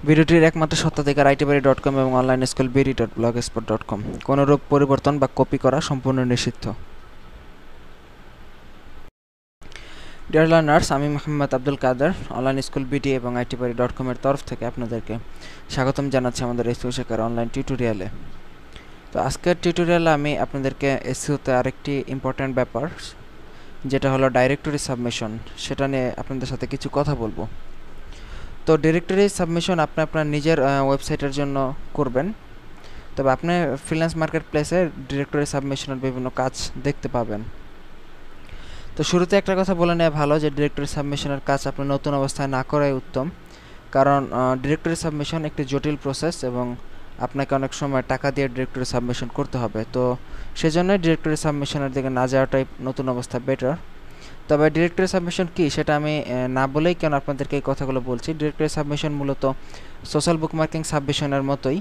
ভিডিওটির একমাত্র সত্ত্বাধিকার itbari.com এবং অনলাইন স্কুল biri.blogspot.com। কোনরূপ পরিবর্তন বা কপি করা সম্পূর্ণ নিষিদ্ধ। ডিয়ার লার্নার্স, আমি মোহাম্মদ আব্দুল কাদের অনলাইন স্কুল বিডি এবং itbari.com এর তরফ থেকে আপনাদেরকে স্বাগতম জানাচ্ছি আমাদের এসইও শেখার অনলাইন টিউটোরিয়ালে। তো আজকের টিউটোরিয়ালে আমি আপনাদেরকে এসইওতে আরেকটি ইম্পর্ট্যান্ট ব্যাপার, যেটা হলো ডাইরেক্টরি সাবমিশন, সেটা নিয়ে আপনাদের সাথে কিছু কথা বলবো। তো ডিরেক্টরি সাবমিশন আপনি আপনার নিজের ওয়েবসাইটের জন্য করবেন, তবে আপনি ফ্রিল্যান্স মার্কেট প্লেসে ডিরেক্টরি সাবমিশনের বিভিন্ন কাজ দেখতে পাবেন। তো শুরুতে একটা কথা বলে নেওয়া ভালো যে ডিরেক্টরি সাবমিশনের কাজ আপনি নতুন অবস্থায় না করাই উত্তম, কারণ ডিরেক্টরি সাবমিশন একটি জটিল প্রসেস এবং আপনাকে অনেক সময় টাকা দিয়ে ডিরেক্টরি সাবমিশন করতে হবে। তো সেজন্যই ডিরেক্টরি সাবমিশনের দিকে না যাওয়াটাই নতুন অবস্থায় বেটার। তবে ডিরেক্টরি সাবমিশন কি সেটা আমি না বলেই কেন আপনাদেরকে এই কথাগুলো বলছি। ডিরেক্টরি সাবমিশন মূলত সোশ্যাল বুকমার্কিং সাবমিশনের মতোই,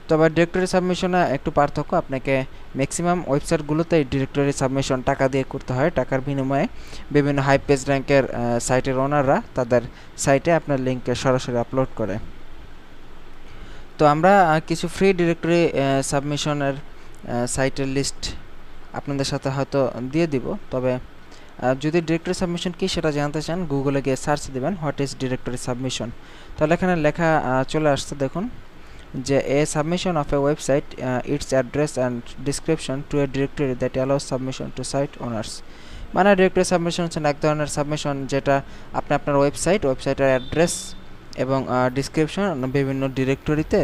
তবে ডিরেক্টরি সাবমিশনে একটু পার্থক্য। আপনাকে ম্যাক্সিমাম ওয়েবসাইটগুলোতেই ডিরেক্টরি সাবমিশন টাকা দিয়ে করতে হয়। টাকার বিনিময়ে বিভিন্ন হাই পেজ র্যাঙ্কের সাইটের ওনাররা তাদের সাইটে আপনার লিঙ্কে সরাসরি আপলোড করে। তো আমরা কিছু ফ্রি ডিরেক্টরি সাবমিশনের সাইটের লিস্ট আপনাদের সাথে হয়তো দিয়ে দিব। তবে যদি ডিরেক্টরি সাবমিশন কি সেটা জানতে চান, গুগলে গিয়ে সার্চ দেবেন হোয়াট ইজ ডিরেক্টরি সাবমিশন, তাহলে এখানে লেখা চলে আসছে। দেখুন যে a submission of a website its address and description to a directory that allows submission to site owners. মানে ডিরেক্টরি সাবমিশন হচ্ছে এক ধরনের সাবমিশন যেটা আপনি আপনার ওয়েবসাইটের অ্যাড্রেস এবং ডিসক্রিপশন বিভিন্ন ডিরেক্টরিতে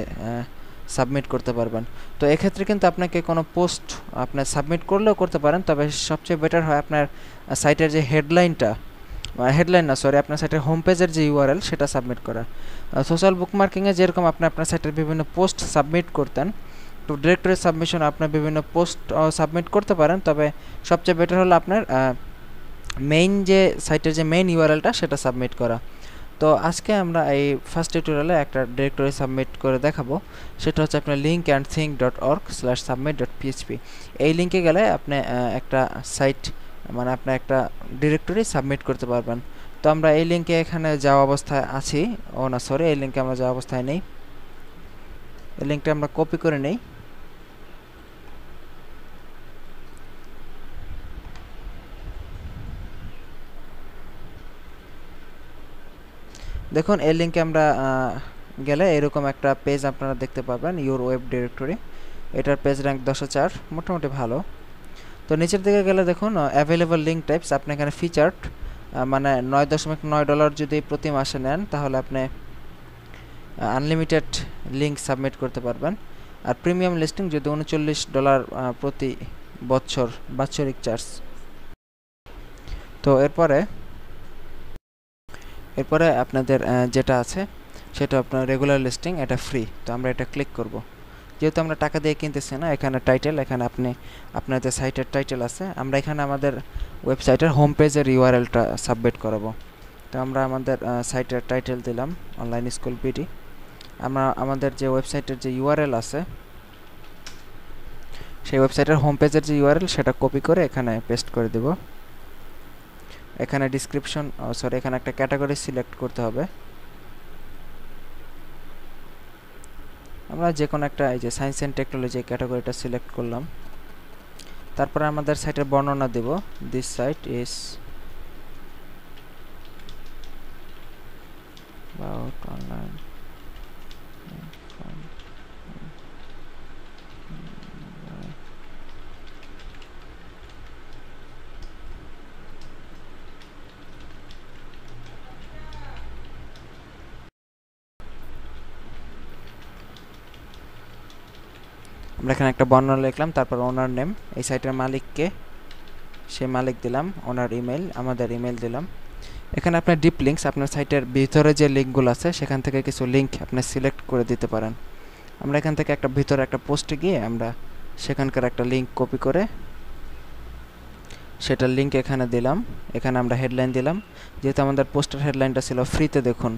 সাবমিট করতে পারবেন। তো এক্ষেত্রে কিন্তু আপনাকে কোনো পোস্ট আপনি সাবমিট করলেও করতে পারেন, তবে সবচেয়ে বেটার হয় আপনার সাইটের যে আপনার সাইটের হোম পেজের যে ইউআরএল সেটা সাবমিট করা। সোশ্যাল বুকমার্কিংয়ে যেরকম আপনি আপনার সাইটের বিভিন্ন পোস্ট সাবমিট করতেন, তো ডিরেক্টরি সাবমিশন আপনার বিভিন্ন পোস্ট সাবমিট করতে পারেন, তবে সবচেয়ে বেটার হলো আপনার মেইন যে সাইটের যে মেইন ইউআরএলটা সেটা সাবমিট করা। তো আজকে আমরা এই ফার্স্ট টিউটোরিয়ালে একটা ডিরেক্টরি সাবমিট করে দেখাবো। সেটা হচ্ছে আপনার linkandthink.org/submit.php। এই লিঙ্কে গেলে আপনি একটা সাইট মানে আপনি একটা ডিরেক্টরি সাবমিট করতে পারবেন। তো আমরা এই লিঙ্কে এখানে যাওয়া অবস্থায় আছি। এই লিঙ্কে আমরা যাওয়া অবস্থায় নেই। এই লিঙ্কটা আমরা কপি করে নেই। দেখুন এই লিঙ্কে আমরা গেলে এরকম একটা পেজ আপনারা দেখতে পাবেন, ইউর ওয়েব ডিরেক্টরি। এটার পেজ র্যাঙ্ক 1004, মোটামুটি ভালো। তো নিচের দিকে গেলে দেখুন অ্যাভেলেবল লিঙ্ক টাইপস, আপনি এখানে ফিচার্ড মানে $9.9 যদি প্রতি মাসে নেন তাহলে আপনি আনলিমিটেড লিঙ্ক সাবমিট করতে পারবেন। আর প্রিমিয়াম লিস্টিং যদি $39 প্রতি বছর বাৎসরিক চার্জ। তো এরপরে আপনাদের যেটা আছে সেটা আপনার রেগুলার লিস্টিং, এটা ফ্রি। তো আমরা এটা ক্লিক করব। যেহেতু আমরা টাকা দিয়ে কিনতেছি না, এখানে টাইটেল, এখানে আপনি আপনার যে সাইটের টাইটেল আছে, আমরা এখানে আমাদের ওয়েবসাইটের হোম পেজের ইউআরএলটা সাবমিট করাবো। তো আমরা আমাদের সাইটের টাইটেল দিলাম অনলাইন স্কুল বিডি। আমরা আমাদের যে ওয়েবসাইটের যে ইউআরএল আছে সেই ওয়েবসাইটের হোম পেজের যে ইউআরএল সেটা কপি করে এখানে পেস্ট করে দেব। এখানে ডিসক্রিপশন এখানে একটা ক্যাটাগরি সিলেক্ট করতে হবে। আমরা যে কোনো একটা এই যে সায়েন্স অ্যান্ড টেকনোলজি ক্যাটাগরিটা সিলেক্ট করলাম। তারপরে আমাদের সাইটের বর্ণনা দেব, this site is about online। আমরা এখানে একটা বর্ণনা লিখলাম, তারপর ওনার নেম, এই সাইটের মালিককে, সে মালিক দিলাম, ওনার ইমেল, আমাদের ইমেল দিলাম। এখানে আপনার ডিপ লিঙ্কস, আপনার সাইটের ভিতরে যে লিঙ্কগুলো আছে সেখান থেকে কিছু লিঙ্ক আপনি সিলেক্ট করে দিতে পারেন। আমরা এখান থেকে ভিতরে একটা পোস্টে গিয়ে আমরা সেখানকার একটা লিঙ্ক কপি করে সেটার লিঙ্ক এখানে দিলাম। এখানে আমরা হেডলাইন দিলাম, যেহেতু আমাদের পোস্টের হেডলাইনটা ছিল ফ্রিতে দেখুন,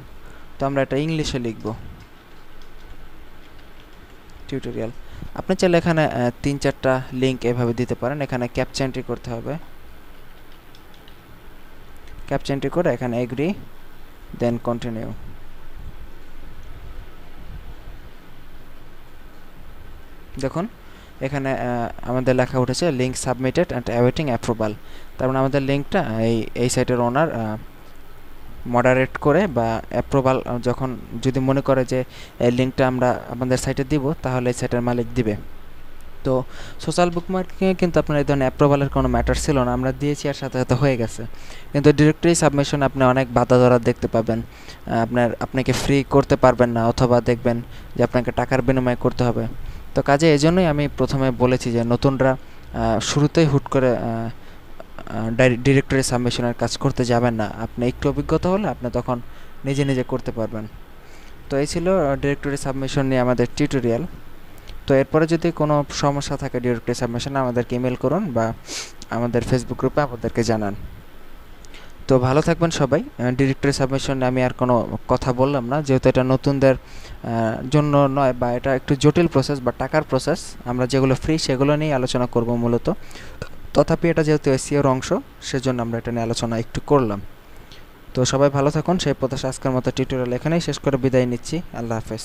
তো আমরা এটা ইংলিশে লিখব, টিউটোরিয়াল। আপনি চাইলে এখানে 3-4টা লিঙ্ক এভাবে দিতে পারেন। এখানে ক্যাপচা এন্ট্রি করতে হবে, ক্যাপচা এন্ট্রি করে এখানে এগ্রি দেন কন্টিনিউ। দেখুন এখানে আমাদের লেখা উঠেছে link submitted and awaiting approval. তার মানে আমাদের লিঙ্কটা এই সাইটের ওনার মডারেট করে বা অ্যাপ্রুভাল যখন যদি মনে করে যে এই লিঙ্কটা আমরা আমাদের সাইটে দিব, তাহলে এই সাইটের মালিক দিবে। তো সোশ্যাল বুকমার্কিংয়ে কিন্তু আপনার এই ধরনের অ্যাপ্রুভালের কোনো ম্যাটার ছিল না, আমরা দিয়েছি আর সাথে সাথে হয়ে গেছে। কিন্তু ডিরেক্টরি সাবমিশন আপনি অনেক বাধা ধরা দেখতে পাবেন, আপনাকে ফ্রি করতে পারবেন না, অথবা দেখবেন যে আপনাকে টাকার বিনিময়ে করতে হবে। তো কাজে এই জন্যই আমি প্রথমে বলেছি যে নতুনরা শুরুতেই হুট করে ডিরেক্টরি সাবমিশনের কাজ করতে যাবেন না। আপনি একটু অভিজ্ঞতা হলে আপনি তখন নিজে নিজে করতে পারবেন। তো এই ছিল ডিরেক্টরি সাবমিশন নিয়ে আমাদের টিউটোরিয়াল। তো এরপরে যদি কোনো সমস্যা থাকে ডিরেক্টরি সাবমিশনে, আমাদেরকে ইমেল করুন বা আমাদের ফেসবুক গ্রুপে আমাদেরকে জানান। তো ভালো থাকবেন সবাই। ডিরেক্টরি সাবমিশনে আমি আর কোনো কথা বললাম না, যেহেতু এটা নতুনদের জন্য নয়, বা এটা একটু জটিল প্রসেস বা টাকার প্রসেস। আমরা যেগুলো ফ্রি সেগুলো নিয়ে আলোচনা করব মূলত। তথাপি এটা যেহেতু এসইওর অংশ, সেজন্য আমরা এটা নিয়ে আলোচনা একটু করলাম। তো সবাই ভালো থাকুন, সেই প্রত্যাশা আজকের মতো টিউটোরিয়াল এখানেই শেষ করে বিদায় নিচ্ছি। আল্লাহ হাফেজ।